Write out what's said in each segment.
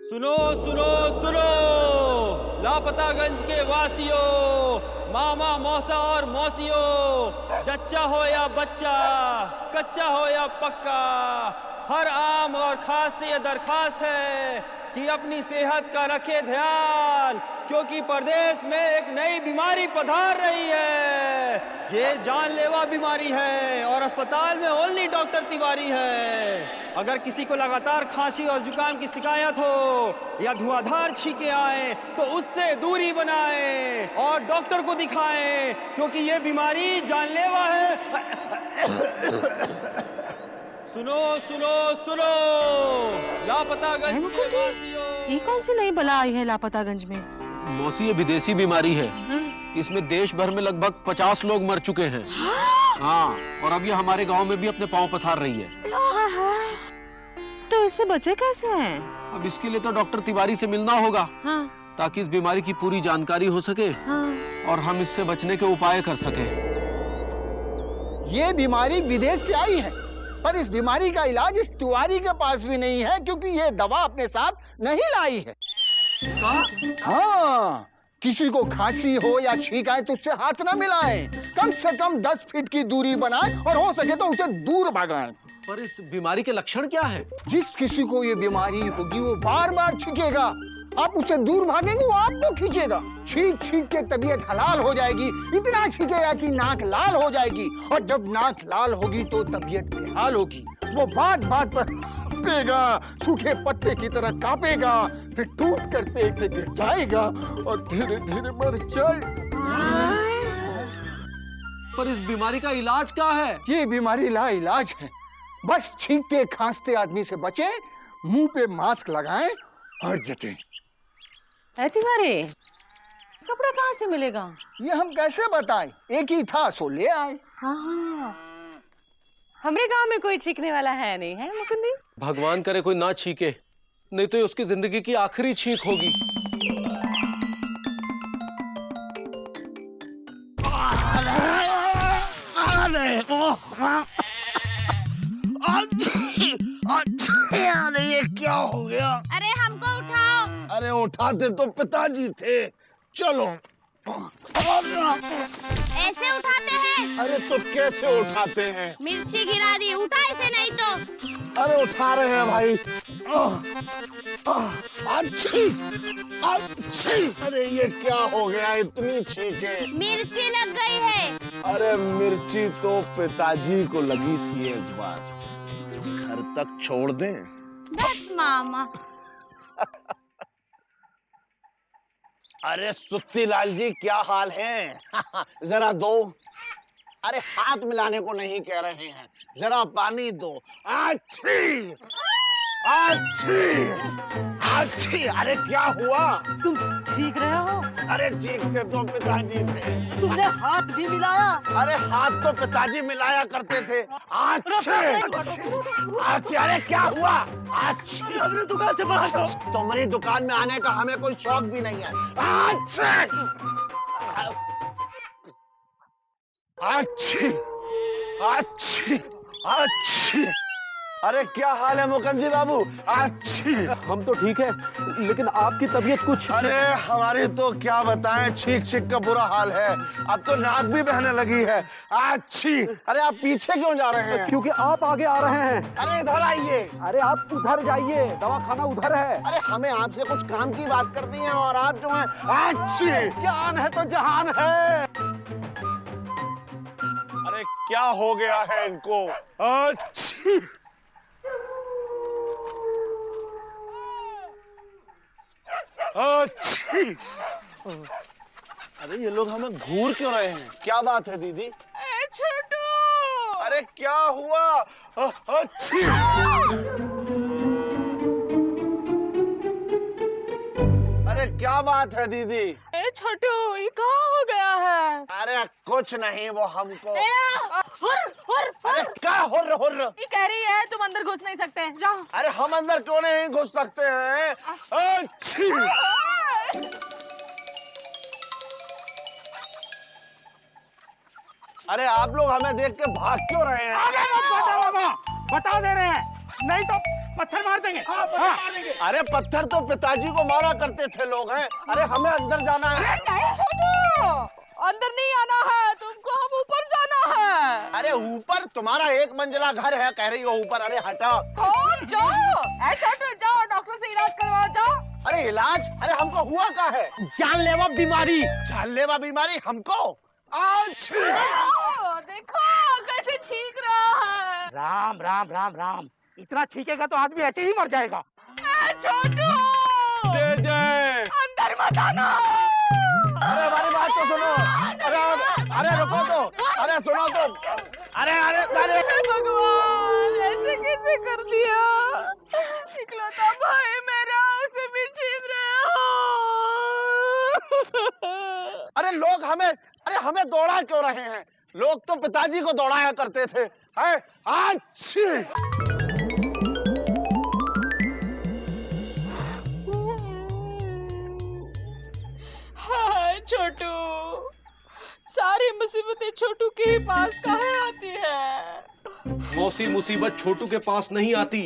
सुनो सुनो सुनो, लापतागंज के वासियों, मामा मौसा और मौसियों, जच्चा हो या बच्चा, कच्चा हो या पक्का, हर आम और खास से ये दरखास्त है कि अपनी सेहत का रखे ध्यान, क्योंकि प्रदेश में एक नई बीमारी पधार रही है। ये जानलेवा बीमारी है और अस्पताल में ओनली डॉक्टर तिवारी है। अगर किसी को लगातार खांसी और जुकाम की शिकायत हो या धुआंधार छींके आए तो उससे दूरी बनाएं और डॉक्टर को दिखाएं, क्योंकि ये बीमारी जानलेवा है। सुनो सुनो सुनो, लापतागंज के वासियों। ये कौन सी नई बला आई है लापतागंज में? मौसी, ये विदेशी बीमारी है। इसमें देश भर में लगभग 50 लोग मर चुके हैं। हाँ, और अब ये हमारे गांव में भी अपने पांव पसार रही है। तो इससे बचे कैसे हैं? अब इसके लिए तो डॉक्टर तिवारी से मिलना होगा। हाँ। ताकि इस बीमारी की पूरी जानकारी हो सके। हाँ। और हम इससे बचने के उपाय कर सके। ये बीमारी विदेश से आई है, पर इस बीमारी का इलाज इस तिवारी के पास भी नहीं है, क्योंकि ये दवा अपने साथ नहीं लाई है। हाँ, किसी को खांसी हो या छींक आए तो उससे हाथ ना मिलाएं। कम से कम 10 फीट की दूरी बनाएं और हो सके तो उसे दूर भगाएं। पर इस बीमारी के लक्षण क्या है? जिस किसी को ये बीमारी होगी वो बार बार छींकेगा। आप उसे दूर भागेंगे, वो आपको खींचेगा। छींक छींक के तबीयत हलाल हो जाएगी, इतना छींकेगा कि नाक लाल हो जाएगी, और जब नाक लाल होगी तो तबीयत बेहाल होगी। वो बात बात पर कांपेगा, सूखे पत्ते की तरह कांपेगा, फिर टूट कर पेट से गिर जाएगा और धीरे धीरे मर जाएगा। पर इस बीमारी का इलाज क्या है? ये बीमारी लाइलाज है। बस छींकते खांसते आदमी से बचें, मुंह पे मास्क लगाएं और जचें। तिवारी, कपड़ा कहाँ से मिलेगा? ये हम कैसे बताएं? एक ही था सो ले आए। हाँ, हमारे गांव में कोई छींकने वाला है नहीं, है मुकुंदी? भगवान करे कोई ना छींके, नहीं तो उसकी जिंदगी की आखिरी छींक होगी। अरे ये क्या हो गया? अरे हमको उठाओ। अरे उठाते तो पिताजी थे। चलो। ऐसे उठाते हैं? अरे तो कैसे उठाते हैं? मिर्ची गिरा दी, उठा इसे नहीं तो। अरे उठा रहे हैं भाई। अच्छी, अच्छी। अरे ये क्या हो गया, इतनी छींके? मिर्ची लग गई है। अरे मिर्ची तो पिताजी को लगी थी एक बार, घर तक छोड़ दें? बस मामा। अरे सुत्ती लाल जी, क्या हाल है? जरा दो। अरे हाथ मिलाने को नहीं कह रहे हैं, जरा पानी दो। अच्छी, अच्छी, अच्छी। अरे क्या हुआ? तुम ठीक रहे हो? अरे ठीक थे तो पिताजी थे। तुमने हाथ भी मिलाया? अरे हाथ तो पिताजी मिलाया करते थे। अच्छे, अच्छे। अरे क्या हुआ? अच्छी। अपनी दुकान से बाहर हो। तुम्हारी दुकान में आने का हमें कोई शौक भी नहीं है। अच्छे, अच्छी, अच्छी, अच्छी। अरे क्या हाल है मुकंदी बाबू? अच्छी। हम तो ठीक है, लेकिन आपकी तबीयत कुछ। अरे हमारी तो क्या बताएं, छींक छींक का बुरा हाल है। अब तो नाक भी बहने लगी है। अच्छी। अरे आप पीछे क्यों जा रहे हैं? क्योंकि आप आगे आ रहे हैं। अरे इधर आइए। अरे आप उधर जाइए, दवाखाना उधर है। अरे हमें आपसे कुछ काम की बात करनी है और आप जो है। अच्छी। जान है तो जहान है। अरे क्या हो गया है इनको? अच्छी। अच्छी। अरे ये लोग हमें घूर क्यों रहे हैं? क्या बात है दीदी? छोटू। अरे क्या हुआ? अच्छी। अरे क्या बात है दीदी? छोटू, ये कहाँ हो गया है? अरे कुछ नहीं, वो हमको। हुर। अरे क्या हुर हुर? ये कह रही है तुम अंदर घुस नहीं सकते, जाओ। अरे हम अंदर क्यों नहीं घुस सकते हैं? अच्छी। अरे आप लोग हमें देख के भाग क्यों रहे हैं? अरे मत बता बाबा, बता दे रहे हैं, नहीं तो पत्थर मार देंगे। अरे पत्थर तो पिताजी को मारा करते थे लोग हैं। अरे हमें अंदर जाना है। नहीं छोटू, अंदर नहीं आना है तुमको, हम ऊपर जाना है। अरे ऊपर तुम्हारा एक मंजिला घर है, कह रही हो ऊपर। अरे हटा। कौन? जाओ छोटू, जाओ डॉक्टर से इलाज करवाओ, जाओ। अरे इलाज? अरे हमको हुआ क्या है? जानलेवा बीमारी। जानलेवा बीमारी हमको? आज देखो कैसे छींक रहा है। राम राम राम राम, इतना छींकेगा तो आदमी ऐसे ही मर जाएगा। छोटू दे दे। अंदर मत आना। अरे हमारी बात तो सुनो। अरे रुको तो, अरे सुनो तो। अरे अरे अरे भगवान, ऐसे कैसे कर दिया? इकलौता भाई मेरा, उसे भी छीन रहे हो। अरे लोग हमें दौड़ा क्यों रहे हैं? लोग तो पिताजी को दौड़ाया करते थे। हैं? अच्छी। हाय छोटू, सारी मुसीबतें छोटू के ही पास काहे आती है? मौसी मुसीबत छोटू के पास नहीं आती,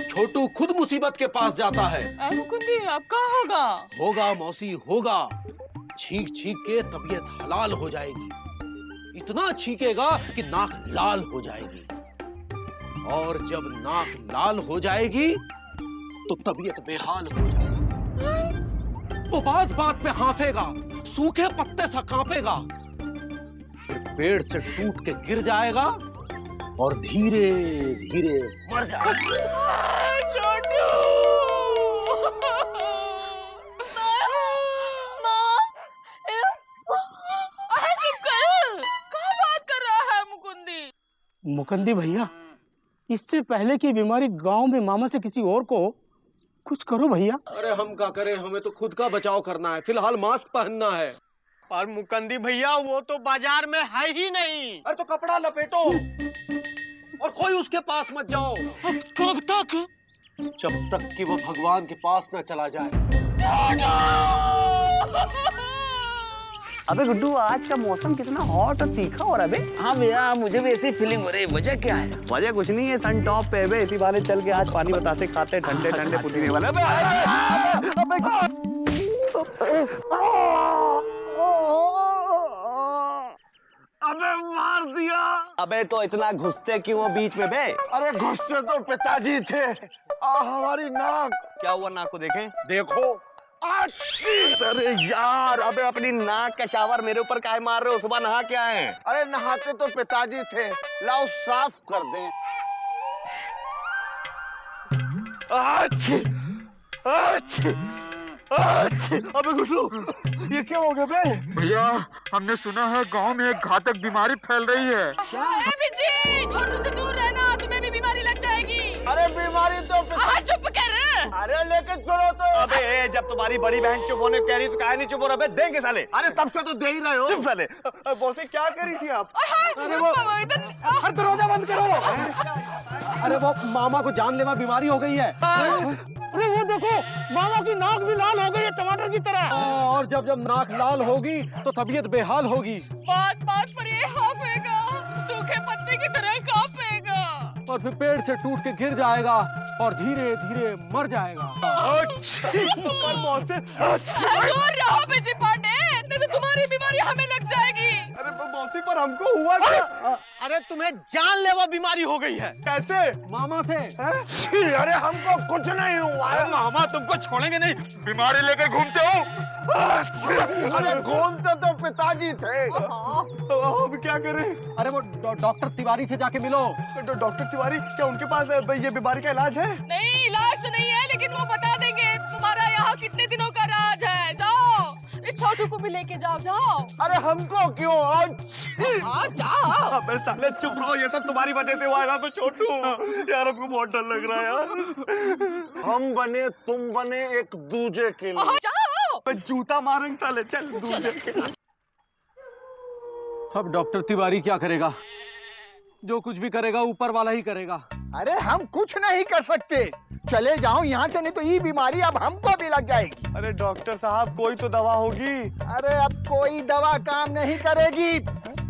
छोटू खुद मुसीबत के पास जाता है। मुकुंदी अब कहाँ होगा? होगा मौसी होगा, छींक छींक के तबीयत हलाल हो जाएगी। इतना छींकेगा कि नाक लाल हो जाएगी, और जब नाक लाल हो जाएगी तो तबीयत बेहाल हो जाएगी। वो बात बात पे हांफेगा, सूखे पत्ते सा कांपेगा, फिर पेड़ से टूट के गिर जाएगा और धीरे धीरे मर जाएगा। छोटू मुकुंदी भैया, इससे पहले की बीमारी गांव में मामा से किसी और को हो, कुछ करो भैया। अरे हम क्या करें, हमें तो खुद का बचाव करना है, फिलहाल मास्क पहनना है। और मुकंदी भैया वो तो बाजार में है ही नहीं। अरे तो कपड़ा लपेटो और कोई उसके पास मत जाओ। अब कब तक? जब तक कि वो भगवान के पास न चला जाए। अबे गुड्डू, आज का मौसम कितना हॉट और तीखा हो रहा है बे। हाँ भैया, मुझे भी ऐसी फीलिंग हो रही है। वजह क्या है? वजह कुछ नहीं है, सन टॉप पे बे, इसी बहाने चल के आज पानी बतासे खाते ठंडे ठंडे पुदीने वाला। अबे मार दिया। अबे तो इतना घुसते क्यों हो बीच में बे? अरे घुसते तो पिताजी थे। हमारी नाक। क्या हुआ, नाक को देखे? देखो। अरे यार, अबे अपनी नाक का शावर मेरे ऊपर काहे मार रहे हो? सुबह नहा के आए हैं। अरे नहाते तो पिताजी थे, लाओ साफ कर दें। अबे गुड्डू, ये क्या हो गया बे? भैया, हमने सुना है गांव में एक घातक बीमारी फैल रही है। अरे बिजी, छोटू से दूर रहना, तुम्हें भी बीमारी लग जाएगी। अरे बीमारी तो चुप कर। अरे लेकिन सुनो तो। अबे जब तुम्हारी बड़ी बहन चुप होने कह रही तो काहे नहीं चुप हो रहा बे? देंगे साले। अरे तब से तो दे ही रहे हो। चुप साले। बॉसी, क्या करी थी आप? अरे वो दरवाजा बंद करो। अरे वो मामा को जानलेवा बीमारी हो गई है। अरे वो देखो, मामा की नाक भी लाल हो गई है टमाटर की तरह। और जब जब नाक लाल होगी तो तबीयत बेहाल होगी। बात बात पर ये हाफेगा, सूखे पत्ते की तरह कांपेगा, और फिर पेड़ से टूट के गिर जाएगा और धीरे धीरे मर जाएगा। दूर रहो बिजी पांडे, नहीं तो तुम्हारी बीमारी हमें लग जाएगी। अरे मौसी, पर हमको हुआ क्या? अरे तुम्हें जानलेवा बीमारी हो गई है। कैसे? मामा से। अरे हमको कुछ नहीं हुआ है। मामा तुमको छोड़ेंगे नहीं, बीमारी लेकर घूमते हो। अरे घूमते तो पिताजी थे। तो अब क्या करें? अरे वो डॉक्टर तिवारी से जाके मिलो। डॉक्टर तिवारी, क्या उनके पास ये बीमारी का इलाज है? नहीं, इलाज तो नहीं है, लेकिन वो बता देंगे तुम्हारा यहाँ कितने दिनों का राज है। जाओ, इस छोटू को भी लेके जाओ, जाओ। अरे हमको क्यों? हाँ जाओ। अबे साले चुप रहो, ये सब तुम्हारी वजह से हुआ है ना। तो छोटू यार, हमको बहुत डर लग रहा है यार। हम बने तुम बने एक दूजे के लिए। जाओ। मैं जूता मारेंगे साले, चल दूजे के लिए। अब डॉक्टर तिवारी क्या करेगा? जो कुछ भी करेगा ऊपर वाला ही करेगा। अरे हम कुछ नहीं कर सकते, चले जाओ यहाँ से, नहीं तो ये बीमारी अब हमको भी लग जाएगी। अरे डॉक्टर साहब, कोई तो दवा होगी। अरे अब कोई दवा काम नहीं करेगी।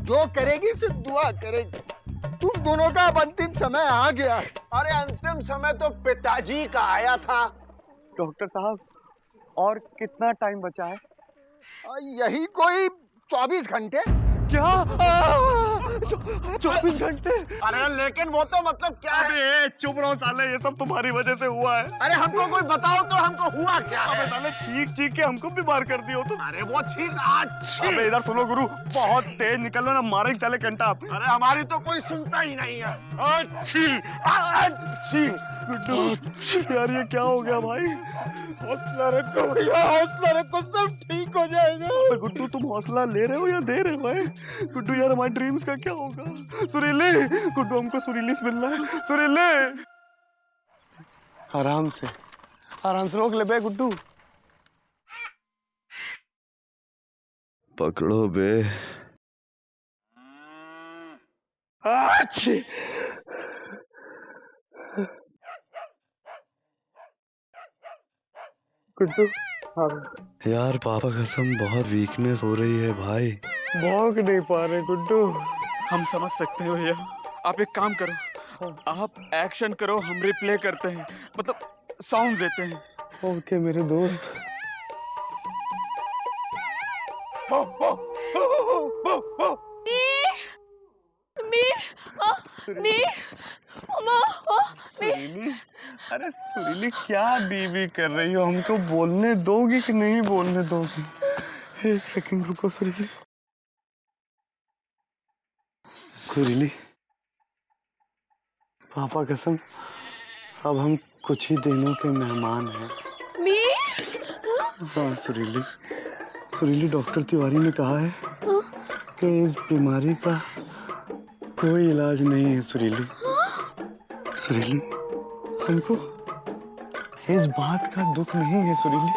जो करेगी सिर्फ दुआ करेगी। तुम दोनों का अब अंतिम समय आ गया है। अरे अंतिम समय तो पिताजी का आया था। डॉक्टर साहब, और कितना टाइम बचा है? यही कोई 24 घंटे। क्या? 24 घंटे? अरे लेकिन वो तो मतलब क्या है? अबे चुप रहो साले, ये सब तुम्हारी वजह से हुआ है। अरे हमको कोई बताओ तो हमको हुआ क्या है? अबे साले चीख चीख के हमको बीमार कर दियो तुम। अरे वो चीख अबे इधर सुनो गुरु, बहुत तेज निकल लो ना, मारे चले घंटा आप। अरे हमारी तो कोई सुनता ही नहीं है। अच्छी गुड्डू, यार ये क्या हो गया भाई? हौसला रखो भैया, हौसला रखो, सब ठीक हो जाएगा। अबे गुड्डू, तुम हौसला ले रहे हो या दे रहे हो? गुड्डू यार, हमारे ड्रीम्स का क्या होगा? सुरीली, गुड्डू हमको सुरीली से मिलना है। सुरीली, आराम से रोक ले बे गुड्डू। पकड़ो बे। अच्छी गुड्डू, यार पापा कसम बहुत वीकनेस हो रही है भाई। भौंक नहीं पा रहे गुड्डू। हम समझ सकते हैं भैया, आप एक काम करो, आप एक्शन करो, हम रिप्ले करते हैं, मतलब साउंड देते हैं। ओके मेरे दोस्त। सुरीली, अरे सुरीली क्या बीबी कर रही हो? हमको बोलने दोगी कि नहीं बोलने दोगी? एक सेकंड रुको सुरीली। सुरीली, पापा कसम, अब हम कुछ ही दिनों के मेहमान हैं। हाँ सुरीली, डॉक्टर तिवारी ने कहा है कि इस बीमारी का कोई इलाज नहीं है। सुरीली, हमको इस बात का दुख नहीं है सुरीली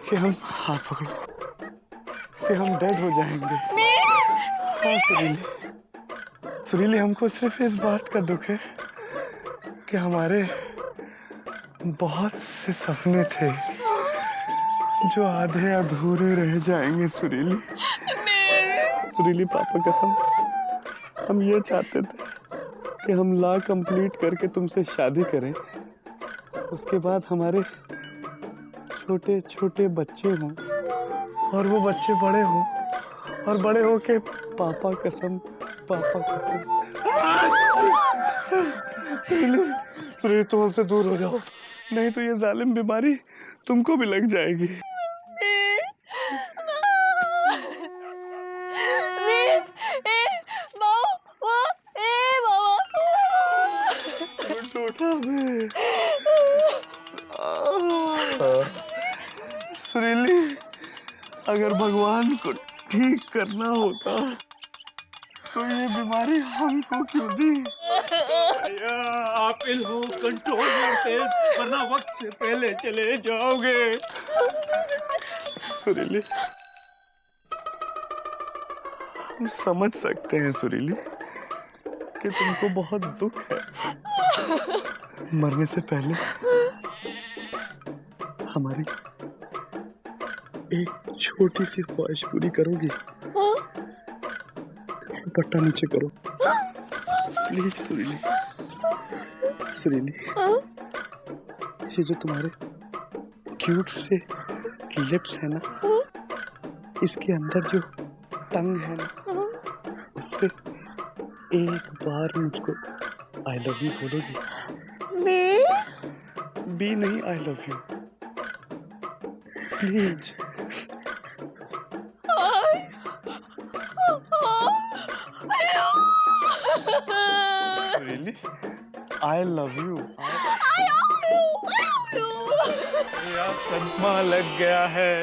कि हम, हाथ पकड़ो, कि हम डेड हो जाएंगे। हाँ सुरीली, हमको सिर्फ इस बात का दुख है कि हमारे बहुत से सपने थे जो आधे अधूरे रह जाएंगे। सुरीली पापा कसम, हम ये चाहते थे कि हम लॉ कंप्लीट करके तुमसे शादी करें, उसके बाद हमारे छोटे छोटे बच्चे हों और वो बच्चे बड़े हों और बड़े हो के पापा कसम। सुरीली, तुम हमसे दूर हो जाओ, नहीं तो ये जालिम बीमारी तुमको भी लग जाएगी। सुरीली, अगर भगवान को ठीक करना होता तो ये बीमारी हमको क्यों दी? आप इल्हो कंट्रोल करते, वरना वक्त से पहले चले जाओगे। सुरीली, हम समझ सकते हैं सुरीली कि तुमको बहुत दुख है। मरने से पहले हमारी एक छोटी सी ख्वाहिश पूरी करोगी? दुपट्टा नीचे करो प्लीज सुरीली। ये जो तुम्हारे क्यूट से लिप्स है ना, इसके अंदर जो टंग है ना, उससे एक बार मुझको आई लव यू बोलोगी? बी नहीं, I love you please. Really? I love you. यार सदमा लग गया है,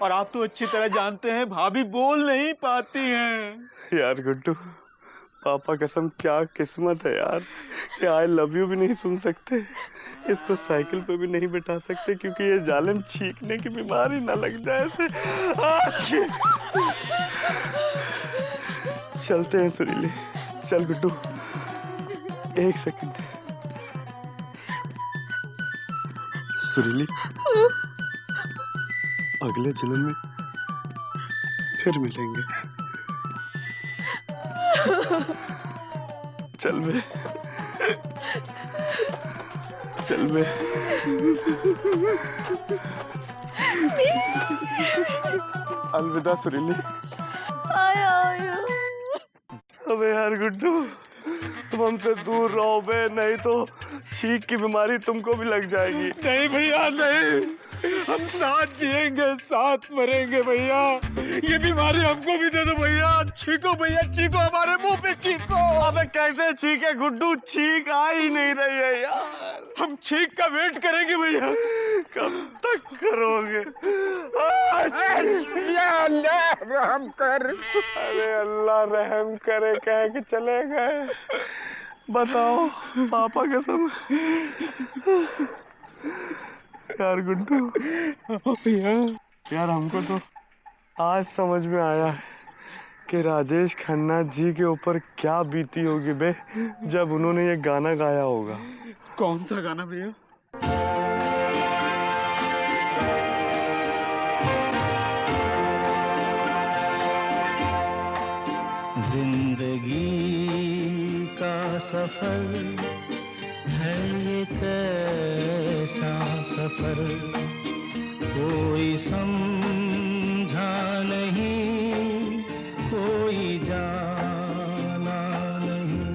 और आप तो अच्छी तरह जानते हैं भाभी बोल नहीं पाती हैं। यार गुड्डू, पापा कसम क्या किस्मत है यार कि आई लव यू भी नहीं सुन सकते, इसको साइकिल पे भी नहीं बिठा सकते क्योंकि ये जालिम छींकने की बीमारी ना लग जाए ऐसे। चलते हैं सुरीली, चल गुड्डू, एक सेकंड। सुरीली, अगले जन्म में फिर मिलेंगे, चल बे, चल बे। अलविदा सुरीली। अबे यार गुड्डू, तुम हमसे दूर रहो बे, नहीं तो छींक की बीमारी तुमको भी लग जाएगी। नहीं भैया नहीं, हम साथ जिएंगे साथ मरेंगे भैया। ये बीमारी हमको भी दे दो भैया। छींको भैया, छींको, हमारे मुंह पे छींको। अबे कैसे छींके गुड्डू, छींक आ ही नहीं रही है यार। हम छींक का वेट करेंगे भैया। कब तक करोगे? रहम कर। अरे अल्लाह रहम करे कह के चले गए। बताओ पापा कसम। यार गुड्डू भैया, यार हमको तो आज समझ में आया है कि राजेश खन्ना जी के ऊपर क्या बीती होगी बे, जब उन्होंने ये गाना गाया होगा। कौन सा गाना भैया? जिंदगी का सफर है ये कैसा सफर, कोई समझा नहीं, कोई जाना नहीं,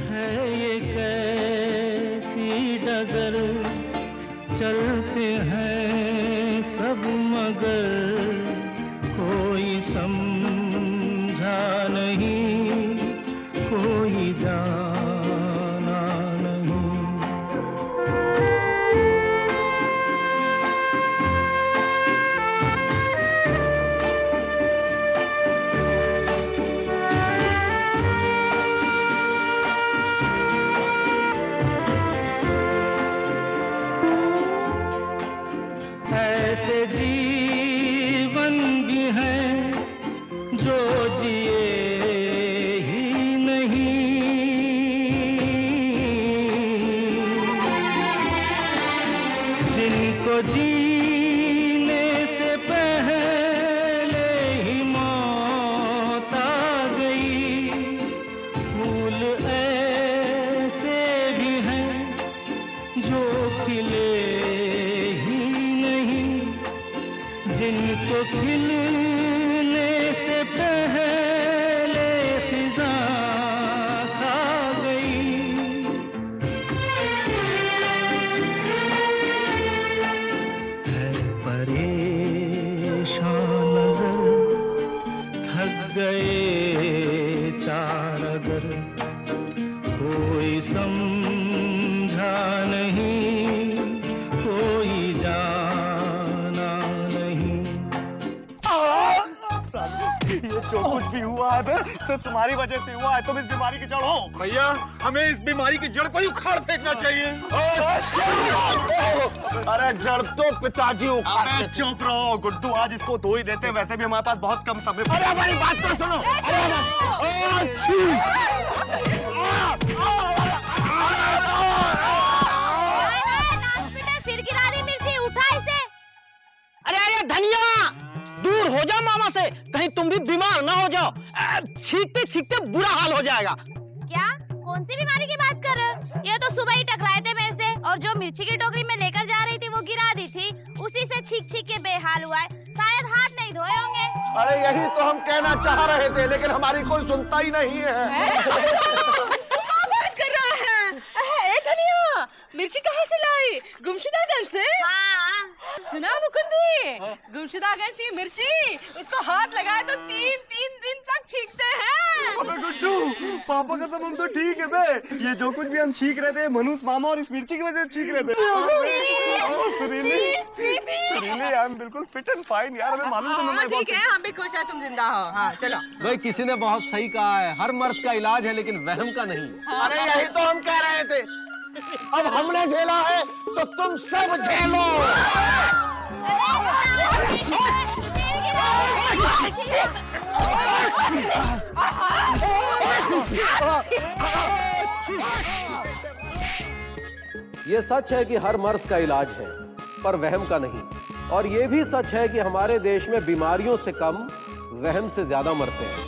है ये कैसी डगर, चलते हैं सब मगर, कोई समझा नहीं, कोई जाना नहीं। ऐसे जीवन भी हैं जो जिए ही नहीं, जिनको जीने से पहले ही मौत आ गई। फूल ऐसे भी हैं जो खिले ही नहीं, जिनको खिलने से पहले फिजा खा गई। है परेशान नजर, थक गए चार अगर, कोई समझा नहीं, कोई जाना नहीं। ये जो कुछ भी हुआ है बे, तो तुम्हारी वजह से हुआ है। तुम इस बीमारी की जड़ हो भैया। हमें इस बीमारी की जड़ को ही उखाड़ फेंकना चाहिए। अरे जड़ तो पिताजी उखाड़ते थे। चुप रहो गुड्डू, आज इसको धो ही देते, वैसे भी हमारे पास बहुत कम समय। अरे हमारी बात तो सुनो। फिर गिरा दी मिर्ची, उठा इसे। अरे अरे धनिया, दूर हो जा मामा से, कहीं तुम भी बीमार ना हो जाओ। छींकते छींकते बुरा हाल हो जाएगा। क्या? कौन सी बीमारी की बात कर रहे हो? ये तो सुबह ही टकराए थे मेरे से, और जो मिर्ची की टोकरी में लेकर जा रही थी वो गिरा दी थी, उसी से छींक छींक के बेहाल हुआ है। शायद हाथ नहीं धोए होंगे। अरे यही तो हम कहना चाह रहे थे, लेकिन हमारी कोई सुनता ही नहीं है। क्या बात कर रहा है? धनिया, मिर्ची कहाँ से लाई? गुमशुदागंज से? सुना मुकुंदी, गुमशुदागंज की मिर्ची, उसको हाथ लगाए तो 3-3 दिन तक छींकते हैं। अबे गुड्डू, पापा कसम हम तो ठीक है बे। ये जो कुछ भी हम छींक रहे थे, मनुष्य मामा और इस मिर्ची की वजह से छींक रहे थे। सुरीली, आई एम बिल्कुल फिट एंड फाइन यार, हमें मालूम तो नहीं। ठीक है, हम भी खुश हैं तुम जिंदा हो। हाँ चलो। भाई किसी ने बहुत सही कहा है, हर मर्ज का इलाज है लेकिन वहम का नहीं। अरे यही तो हम कह रहे थे। अब हमने झेला है तो तुम सब झेलो। ये सच है कि हर मर्ज का इलाज है, पर वहम का नहीं। और ये भी सच है कि हमारे देश में बीमारियों से कम वहम से ज्यादा मरते हैं।